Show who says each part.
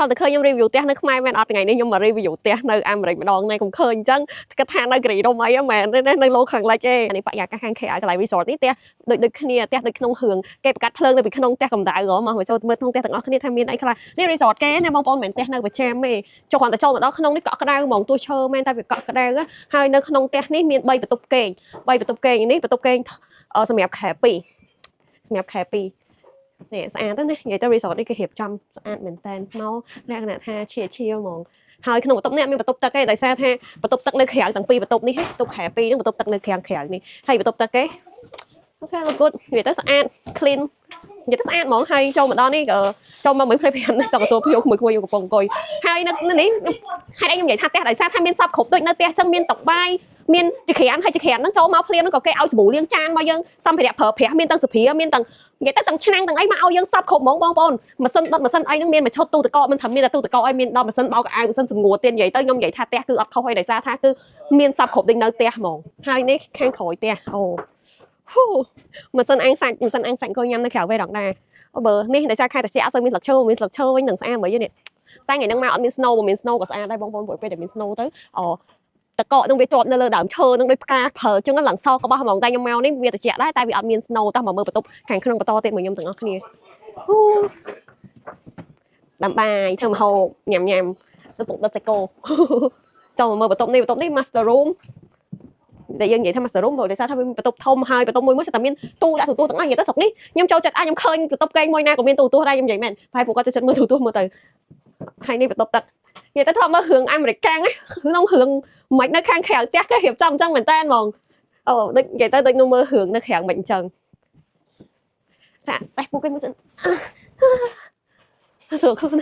Speaker 1: តើទៅឃើញខ្ញុំ review ផ្ទះនៅខ្មែរមែនអត់ថ្ងៃនេះខ្ញុំមក review ផ្ទះនៅអាមេរិកម្ដងនេះខ្ញុំឃើញអញ្ចឹងគាត់ថានៅគ្រីដុំអីមែនទេនៅលោកខាងលិចទេនេះបរិយាកាសខាង KL កន្លែង resort នេះផ្ទះដូចគ្នាផ្ទះដូចក្នុងរឿងគេបង្កាត់ភ្លើងនៅពីក្នុងផ្ទះកម្ដៅហ្មងមកចូលមើលក្នុងផ្ទះទាំងអស់គ្នាថាមានអីខ្លះនេះ resort គេណាបងប្អូនមិនមែនផ្ទះនៅប្រចាំទេចុះគ្រាន់តែចូលមកដល់ក្នុងនេះកក់ក្ដៅហ្មងទោះឈើមែនតែវាកក់ក្ដៅហើយនៅក្នុងផ្ទះនេះមាន3បន្ទប់គេង3បន្ទប់គេងនេះបន្ទប់គេងសម្រាប់ខែ2សម្រាប់ខែ2នេះស្អាតទៅណានិយាយទៅ resort នេះគេរៀបចំស្អាតមែនតើមកលក្ខណៈថាឈៀហ្មងហើយក្នុងបន្ទប់នេះមានបន្ទប់ទឹកទេដោយសារថាបន្ទប់ទឹកនៅក្រៅទាំងពីរបន្ទប់នេះបន្ទប់ខែ2ហ្នឹងបន្ទប់ទឹកនៅក្រៅនេះហើយបន្ទប់ទឹកគេអូខេ good និយាយទៅស្អាត clean និយាយទៅស្អាតហ្មងហើយចូលមកដល់នេះក៏ចូលមក25នេះតទទួលភ្ញៀវមួយខ្ញុំកំពុងអង្គុយហើយនៅនេះហេតុអីខ្ញុំនិយាយថាផ្ទះដោយសារថាមានសពគ្រប់ដូចនៅផ្ទះចឹងមានតុបាយមានចក្រានហើយចក្រានហ្នឹងចូលមកភ្លាមហ្នឹងក៏គេឲ្យសាប៊ូលាងចានមកយើងសម្ភារៈប្រើប្រាស់មានទាំងសុភាមានទាំងនិយាយទៅទាំងឆ្នាំងទាំងអីមកឲ្យយើងសពគ្រប់ហ្មងបងប្អូនម៉ាស៊ីនដុតម៉ាស៊ីនអីហ្នឹងមានមកឈុតទូទឹកកកមិនថាមានតែទូទឹកកកឲ្យមានដល់ម៉ាស៊ីនបោកអាវម៉ាស៊ីនសម្ងួរទៀតនិយាយទៅខ្ញុំនិយាយថាផ្ទះគឺអត់ខុសអីដោយសារថាគឺមានសពគ្រប់ដូចនៅផ្ទះហ្មងហើយនេះខាងក្រោយផ្ទះអូម៉ាស៊ីនអាំងសាច់ក៏ញ៉ាំនៅក្រៅវេរងដែរបើនេះដោយសារខែត្រជាក់អត់សូវមានស្លឹកឈើមានស្លឹកឈើវិញនឹងស្អាតមួយនេះតែថ្ងៃហ្នឹងមកអត់មាន snow បើមាន snow ក៏ស្អាតដែរបងប្អូនព្រោះពេលដែលមាន snow ទៅតកកនឹងវាជាប់នៅលើដើមឈើនឹងដូចផ្កាព្រើចឹងឡើងសកបោះហ្មងតែខ្ញុំមកនេះវាត្រជាក់ដែរតែវាអត់មាន snow តោះមកមើលបន្ទប់ខាងក្នុងបន្តទៀតមួយខ្ញុំទាំងអស់គ្នាដាំបាយធ្វើម្ហូបញ៉ាំទៅពុកដុតតែគោចូលមកមើលបន្ទប់នេះ master room តែយើងនិយាយថា master room ដោយសារថាវាមានបន្ទប់ធំហើយបន្ទប់មួយសិតតែមានទូដាក់ទូទាំងអស់និយាយទៅស្រុកនេះខ្ញុំចូលចិត្តខ្ញុំឃើញបន្ទប់គេងមួយណាក៏មានទូដែរខ្ញុំនិយាយមែនហើយពួកគាត់ចូលចិត្តមើលទូមើលទៅហើយនេះបន្ទប់ទឹកនិយាយទៅធ្លាប់មើលរឿងអាមេរិកកាំងក្នុងរឿងមិននៅខាងក្រៅផ្ទះគេរៀបចំអញ្ចឹងមែនតើហ្មងដូចនិយាយទៅដូចនឹងមើលរឿងនៅក្រៅមិនអញ្ចឹងចាតែពួកគេមើលសិនសួរខ្លួន